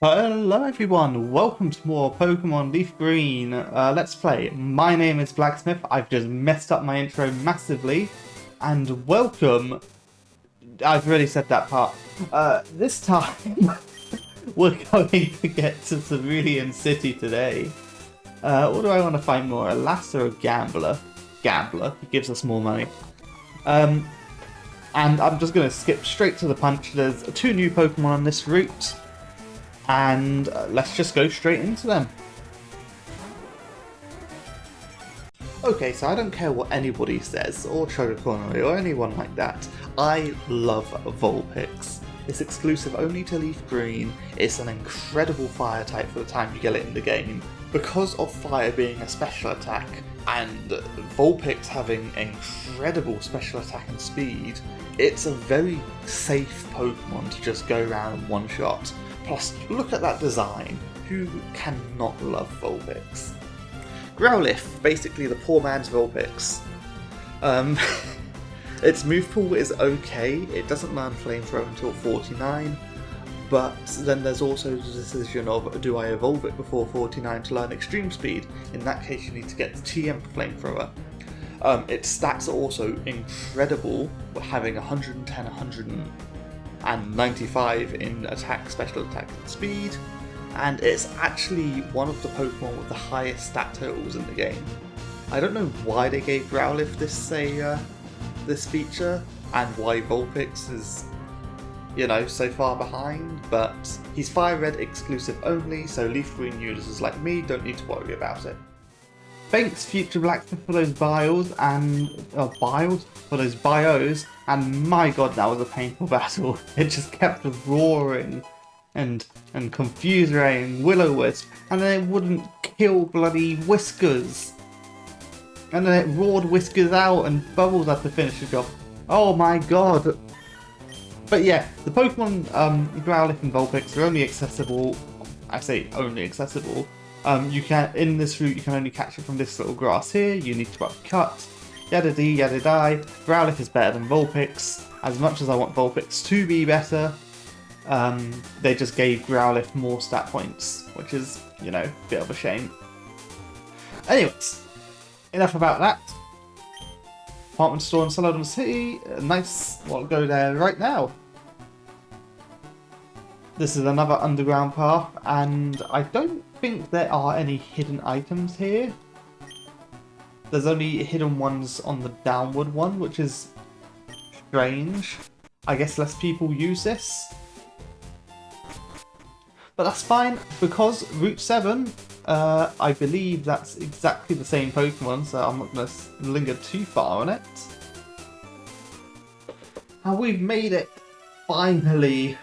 Hello everyone, welcome to more Pokemon Leaf Green Let's Play. My name is Blacksmith, I've just messed up my intro massively, and welcome, I've already said that part. This time, we're going to get to Celadon City today. What do I want to find more, a lass or a gambler? Gambler, he gives us more money. And I'm just going to skip straight to the punch. There's 2 new Pokemon on this route. And let's just go straight into them. Okay, so I don't care what anybody says, or Chogokonoi, or anyone like that. I love Vulpix. It's exclusive only to Leaf Green. It's an incredible fire type for the time you get it in the game. Because of fire being a special attack, and Vulpix having incredible special attack and speed, it's a very safe Pokemon to just go around one shot. Plus, look at that design. Who cannot love Vulpix? Growlithe, basically the poor man's Vulpix. Its move pool is okay. It doesn't learn Flamethrower until 49, but then there's also the decision of, do I evolve it before 49 to learn Extreme Speed? In that case, you need to get the TM Flamethrower. Its stats are also incredible, having 110, 195 in attack, special attack, and speed, and it's actually one of the Pokemon with the highest stat totals in the game. I don't know why they gave Growlithe this feature, and why Vulpix is, so far behind, but he's FireRed exclusive only, so Leaf Green users like me don't need to worry about it. Thanks Future Blacksmith for those bios, and my god, that was a painful battle. It just kept roaring and confuse Rain, Will-O-Wisp, and then it wouldn't kill bloody Whiskers. And then it roared Whiskers out and Bubbles had to finish the job. Oh my god. But yeah, the Pokemon Growlithe and Vulpix are only accessible, I say only accessible, you can, in this route, you can only catch it from this little grass here. You need to cut, yada dee, yada die. Growlithe is better than Vulpix. As much as I want Vulpix to be better, they just gave Growlithe more stat points, which is, a bit of a shame. Anyways, enough about that. Department store in Celadon City. Nice, we'll go there right now. This is another underground path, and I don't think there are any hidden items here. There's only hidden ones on the downward one, which is strange. I guess less people use this. But that's fine, because Route 7, I believe that's exactly the same Pokemon, so I'm not going to linger too far on it. And we've made it, finally,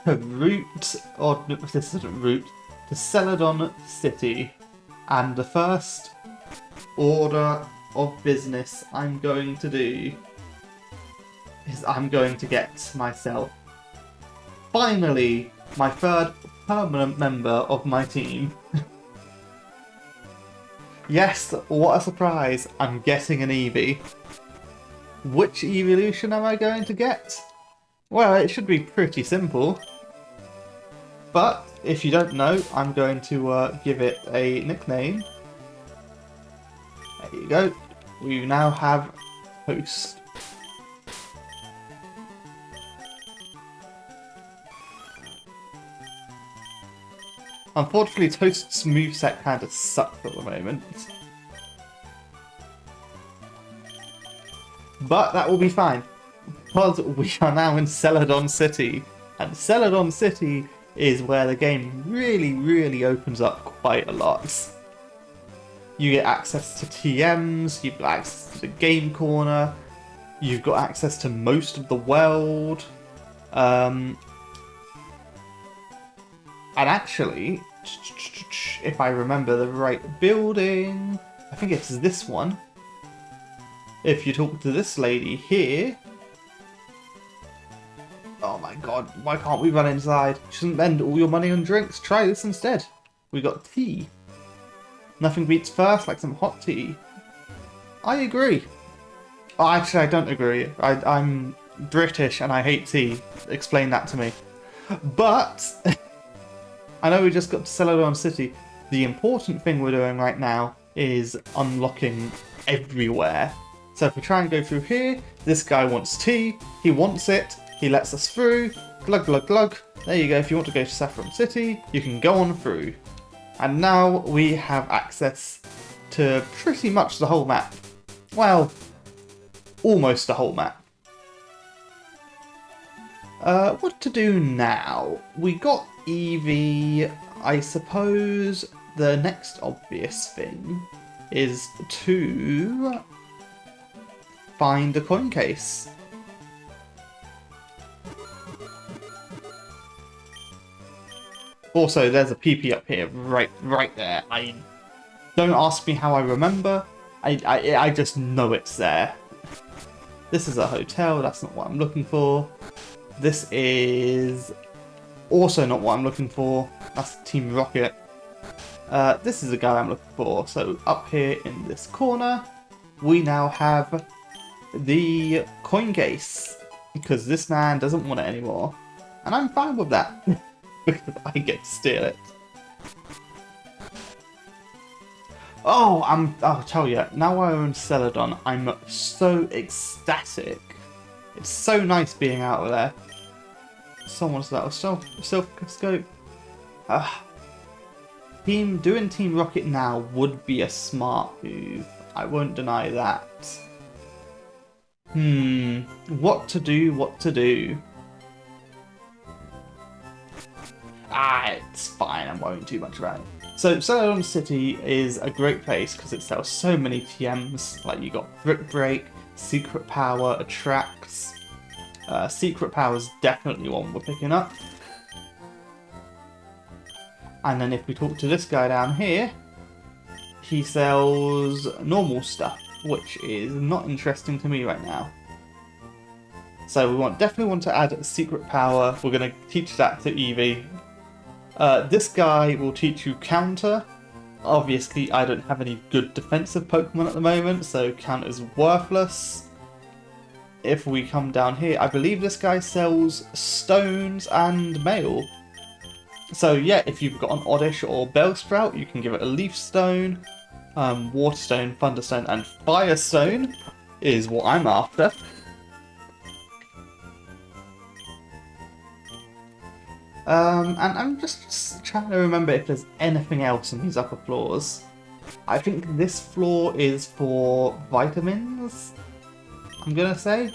to Route, or this isn't Route, to Celadon City, and the first order of business I'm going to do is I'm going to get myself, finally, my third permanent member of my team. Yes, what a surprise, I'm getting an Eevee. Which evolution am I going to get? Well, it should be pretty simple. But, if you don't know, I'm going to give it a nickname. There you go. We now have Toast. Unfortunately, Toast's moveset kind of sucks at the moment. But that will be fine, because we are now in Celadon City. And Celadon City is where the game really opens up quite a lot. You get access to TMs, you've got access to the game corner, you've got access to most of the world. And actually, if I remember the right building, I think it's this one. If you talk to this lady here... Oh my god, why can't we run inside? Shouldn't spend all your money on drinks. Try this instead. We got tea. Nothing beats first like some hot tea. I agree. Oh, actually, I don't agree. I'm British and I hate tea. Explain that to me. But I know we just got to Celadon City. The important thing we're doing right now is unlocking everywhere. So if we try and go through here, this guy wants tea, he wants it, he lets us through, glug glug glug. There you go, if you want to go to Saffron City, you can go on through. And now we have access to pretty much the whole map. Well, almost the whole map. What to do now? We got Eevee. I suppose the next obvious thing is to find a coin case. Also, there's a PP up here, right there. Don't ask me how I remember. I just know it's there. This is a hotel. That's not what I'm looking for. This is also not what I'm looking for. That's Team Rocket. This is the guy I'm looking for. So up here in this corner, we now have the coin case because this man doesn't want it anymore, and I'm fine with that because I get to steal it. Oh, I'll tell you. Now I own Celadon, I'm so ecstatic. It's so nice being out of there. Someone's that was self-scope. Doing Team Rocket now would be a smart move. I won't deny that. What to do? It's fine, I'm worrying too much about it. So, Celadon City is a great place because it sells so many TMs. Like, you got Brick Break, Secret Power, Attracts. Secret Power is definitely one we're picking up. And then if we talk to this guy down here, he sells normal stuff, which is not interesting to me right now. So we definitely want to add Secret Power. We're going to teach that to Eevee. This guy will teach you Counter. Obviously, I don't have any good defensive Pokemon at the moment, so Counter's worthless. If we come down here, I believe this guy sells Stones and Mail. So yeah, if you've got an Oddish or Bellsprout, you can give it a Leaf Stone. Waterstone, Thunderstone, and Firestone is what I'm after. And I'm just trying to remember if there's anything else in these upper floors. I think this floor is for vitamins, I'm gonna say.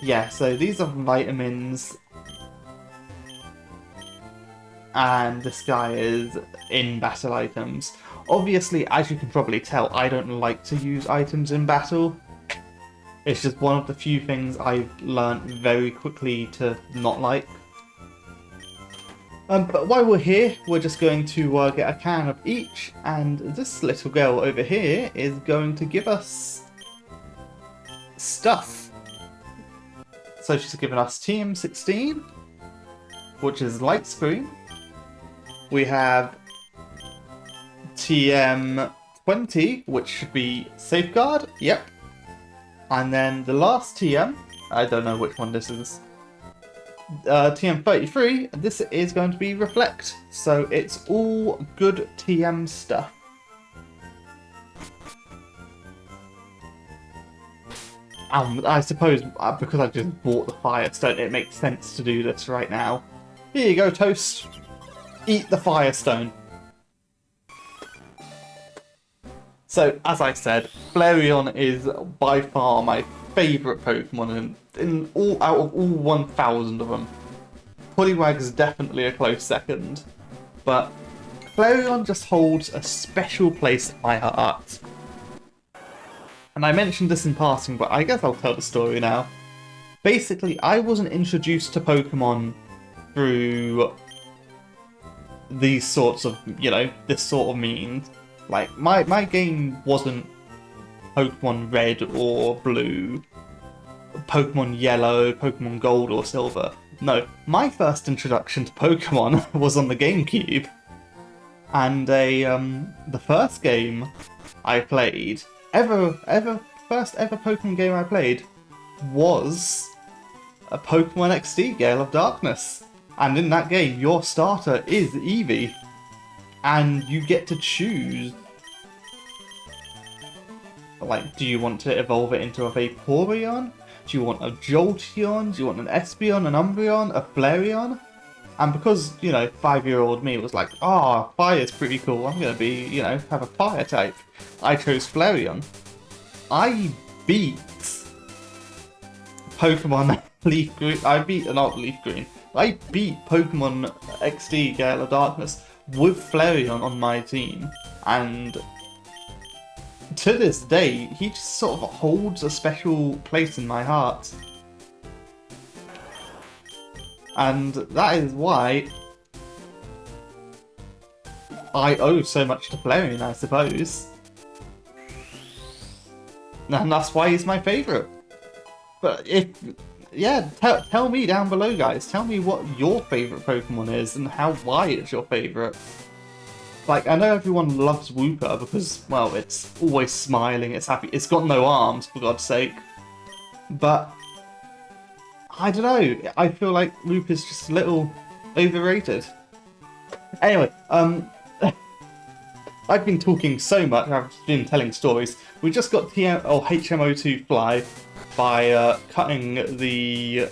Yeah, so these are vitamins. And this guy is in battle items. Obviously, as you can probably tell, I don't like to use items in battle. It's just one of the few things I've learnt very quickly to not like. But while we're here, we're just going to get a can of each, and this little girl over here is going to give us stuff. So she's given us TM16, which is light screen. We have TM20, which should be Safeguard, yep. And then the last TM, I don't know which one this is. TM33, this is going to be Reflect. So it's all good TM stuff. I suppose because I just bought the Firestone, it makes sense to do this right now. Here you go, Toast. Eat the Firestone. So, as I said, Flareon is by far my favourite Pokemon out of all 1,000 of them. Poliwag is definitely a close second, but Flareon just holds a special place in my heart. And I mentioned this in passing, but I guess I'll tell the story now. Basically, I wasn't introduced to Pokemon through these sorts of, this sort of means. Like, my game wasn't Pokemon Red or Blue, Pokemon Yellow, Pokemon Gold or Silver. No, my first introduction to Pokemon was on the GameCube. And the first game I played, first ever Pokemon game I played, was a Pokemon XD Gale of Darkness. And in that game, your starter is Eevee. And you get to choose. Like, do you want to evolve it into a Vaporeon? Do you want a Jolteon? Do you want an Espeon, an Umbreon, a Flareon? And because, you know, 5-year-old me was like, oh, fire's pretty cool, I'm gonna be, you know, have a fire type, I chose Flareon. I beat Pokemon LeafGreen, I beat Pokemon XD Gale of Darkness with Flareon on my team, and to this day, he just sort of holds a special place in my heart. And that is why I owe so much to Flareon, I suppose. And that's why he's my favourite. But tell me down below, guys. Tell me what your favourite Pokemon is and why it's your favourite. Like, I know everyone loves Wooper because, well, it's always smiling, it's happy, it's got no arms, for God's sake. But I don't know, I feel like Wooper's just a little overrated. Anyway, I've been talking so much, I've been telling stories. We just got HMO2 Fly by cutting the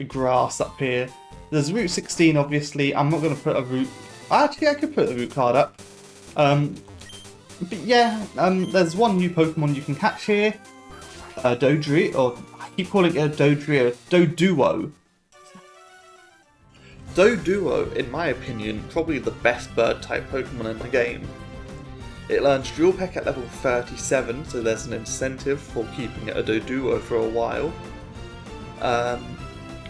grass up here. There's Route 16, obviously. I'm not going to put a route... Actually, I could put the route card up. But yeah, there's one new Pokemon you can catch here. Dodrio, or I keep calling it a Dodrio. Doduo. Doduo, in my opinion, probably the best bird-type Pokemon in the game. It learns Dual Peck at level 37, so there's an incentive for keeping it a Doduo for a while.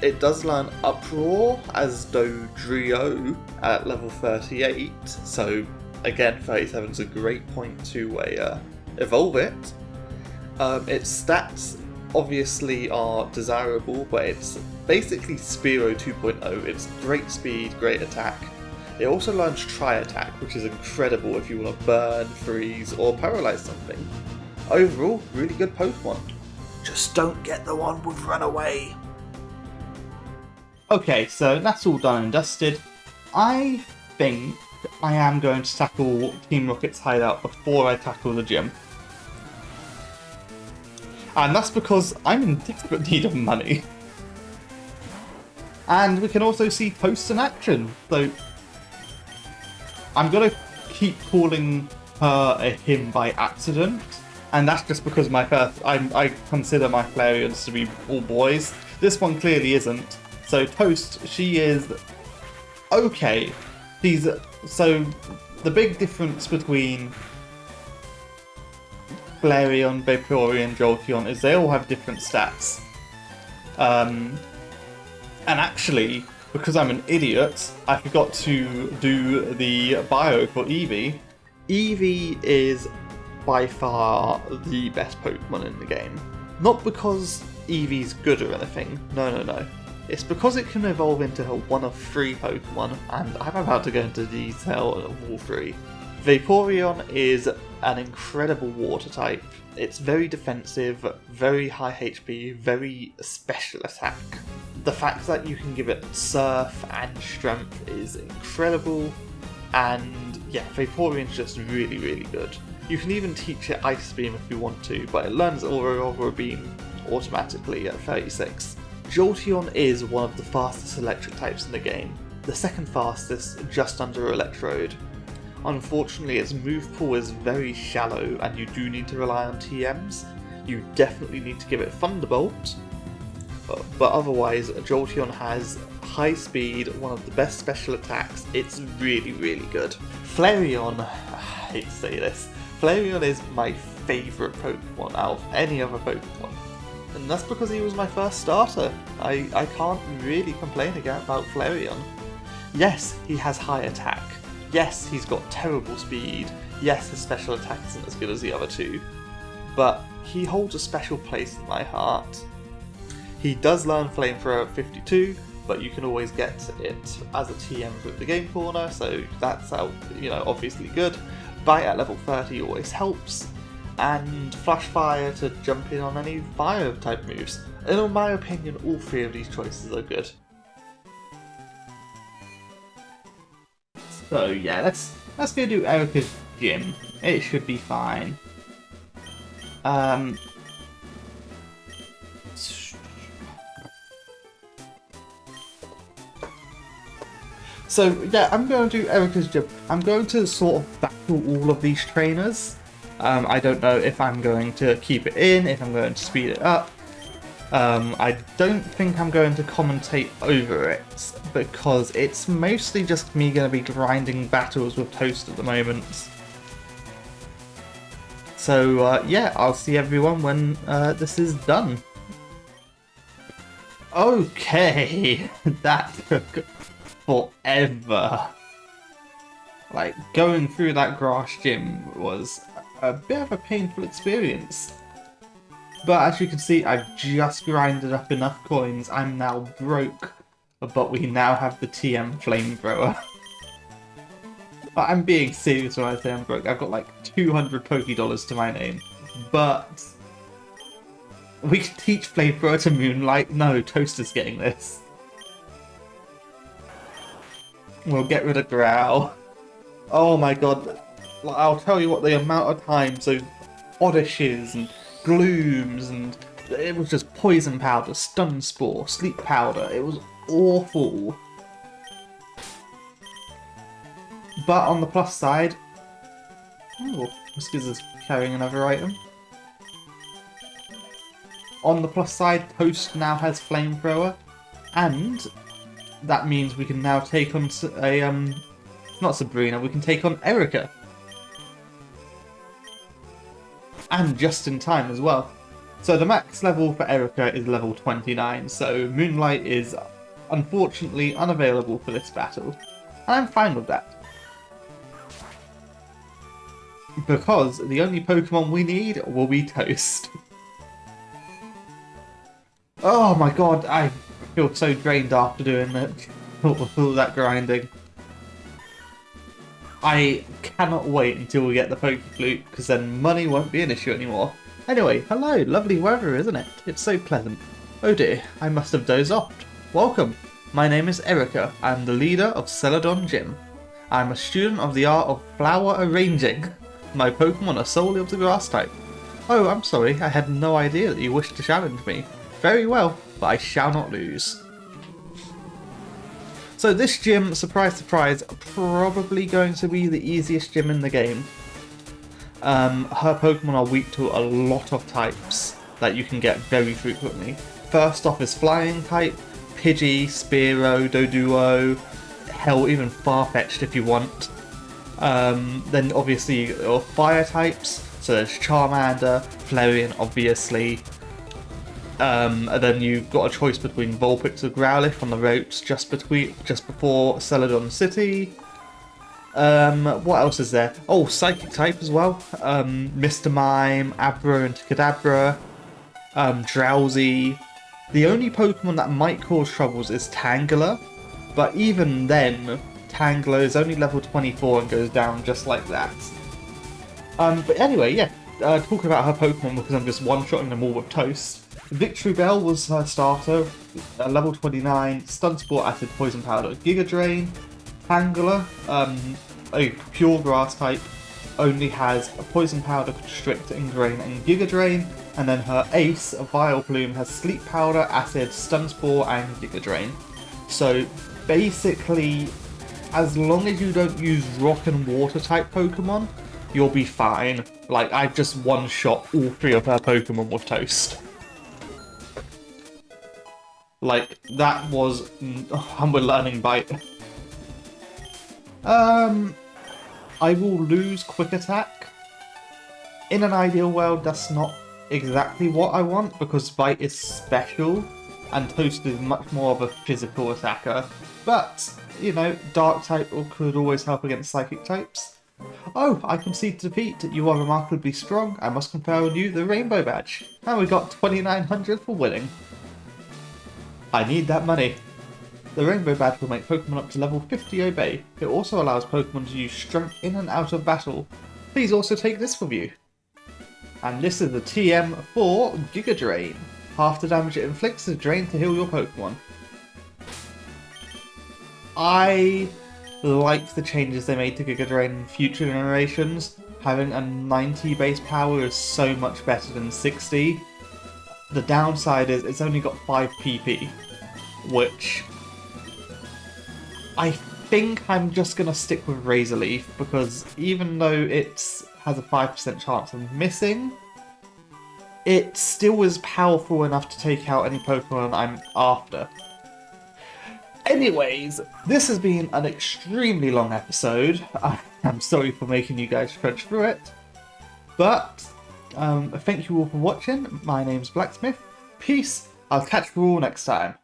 It does learn Uproar as Dodrio at level 38, so again 37 is a great point to evolve it. Its stats obviously are desirable, but it's basically Spearow 2.0. It's great speed, great attack. It also learns Tri-Attack, which is incredible if you want to burn, freeze, or paralyze something. Overall, really good Pokemon. Just don't get the one with Runaway. Okay, so that's all done and dusted. I think I am going to tackle Team Rocket's hideout before I tackle the gym. And that's because I'm in desperate need of money. And we can also see Toast in action, so I'm going to keep calling her a him by accident. And that's just because I consider my Flareons to be all boys. This one clearly isn't. So Toast, she is okay. So the big difference between Flareon, Vaporeon, Jolteon is they all have different stats. And actually, because I'm an idiot, I forgot to do the bio for Eevee. Eevee is by far the best Pokemon in the game. Not because Eevee's good or anything, no. It's because it can evolve into one of 3 Pokemon, and I'm about to go into detail of all 3. Vaporeon is an incredible water type. It's very defensive, very high HP, very special attack. The fact that you can give it Surf and Strength is incredible, and yeah, Vaporeon's just really, really good. You can even teach it Ice Beam if you want to, but it learns Aurora Beam automatically at 36. Jolteon is one of the fastest electric types in the game, the second fastest just under Electrode. Unfortunately, its move pool is very shallow and you do need to rely on TMs. You definitely need to give it Thunderbolt, but otherwise Jolteon has high speed, one of the best special attacks. It's really, really good. Flareon, I hate to say this, Flareon is my favourite Pokemon out of any other Pokemon. And that's because he was my first starter. I can't really complain again about Flareon. Yes, he has high attack. Yes, he's got terrible speed. Yes, his special attack isn't as good as the other 2. But he holds a special place in my heart. He does learn Flamethrower at 52, but you can always get it as a TM with the Game Corner, so that's obviously good. Bite at level 30 always helps. And Flash Fire to jump in on any fire type moves. And in my opinion, all 3 of these choices are good. So yeah, let's go do Erika's gym. It should be fine. So yeah, I'm going to do Erika's gym. I'm going to sort of battle all of these trainers. I don't know if I'm going to keep it in, if I'm going to speed it up. I don't think I'm going to commentate over it, because it's mostly just me going to be grinding battles with Toast at the moment. So yeah, I'll see everyone when this is done. Okay, that took forever. Like, going through that grass gym was a bit of a painful experience. But as you can see, I've just grinded up enough coins. I'm now broke, but we now have the TM flamethrower. But I'm being serious when I say I'm broke. I've got like 200 Poké-Dollars to my name. But we can teach flamethrower to Moonlight. No, Toaster's getting this. We'll get rid of Growl. Oh my god. I'll tell you what, the amount of times those Oddishes and Glooms and it was just Poison Powder, Stun Spore, Sleep Powder. It was awful. But on the plus side... Oh, Whiskers is carrying another item. On the plus side, Toast now has Flamethrower, and that means we can now take on not Sabrina, we can take on Erika. And just in time as well. So the max level for Erika is level 29, so Moonlight is unfortunately unavailable for this battle. And I'm fine with that. Because the only Pokemon we need will be Toast. Oh my god, I feel so drained after doing that. All that grinding. I cannot wait until we get the Poké-Flute, because then money won't be an issue anymore. Anyway, hello, lovely weather, isn't it? It's so pleasant. Oh dear, I must have dozed off. Welcome, my name is Erika. I'm the leader of Celadon Gym. I'm a student of the art of flower arranging. My Pokemon are solely of the grass type. Oh, I'm sorry, I had no idea that you wished to challenge me. Very well, but I shall not lose. So this gym, surprise surprise, probably going to be the easiest gym in the game. Her Pokemon are weak to a lot of types that you can get very frequently. First off is Flying type, Pidgey, Spearow, Doduo, hell, even Farfetch'd if you want. Then obviously your Fire types, so there's Charmander, Flareon obviously. And then you've got a choice between Vulpix or Growlithe on the routes just before Celadon City. What else is there? Oh, Psychic type as well. Mr. Mime, Abra and Kadabra, Drowsy. The only Pokemon that might cause troubles is Tangela, but even then, Tangela is only level 24 and goes down just like that. But anyway, yeah, talking about her Pokemon because I'm just one-shotting them all with Toast. Victory Bell was her starter, level 29, Stun Spore, Acid, Poison Powder, Giga Drain. Tangela, a pure grass type, only has a Poison Powder, Constrict, Ingrain, and Giga Drain, and then her ace, a Vileplume, has Sleep Powder, Acid, Stun Spore, and Giga Drain. So basically, as long as you don't use Rock and Water type Pokemon, you'll be fine. Like, I just one-shot all three of her Pokemon with Toast. Like, that was... and we're learning Bite. I will lose Quick Attack. In an ideal world, that's not exactly what I want, because Bite is special, and Toast is much more of a physical attacker. But, you know, Dark type could always help against Psychic types. Oh, I concede defeat. You are remarkably strong. I must confer on you the Rainbow Badge. And we got 2,900 for winning. I need that money. The Rainbow Badge will make Pokemon up to level 50 obey. It also allows Pokemon to use Strength in and out of battle. Please also take this with you. And this is the TM for Giga Drain. Half the damage it inflicts is drained to heal your Pokemon. I like the changes they made to Giga Drain in future generations. Having a 90 base power is so much better than 60. The downside is it's only got 5 PP, which I think I'm just going to stick with Razor Leaf, because even though it has a 5% chance of missing, it still is powerful enough to take out any Pokemon I'm after. Anyways, this has been an extremely long episode. I'm sorry for making you guys trudge through it. But, thank you all for watching. My name's Blacksmith. Peace. I'll catch you all next time.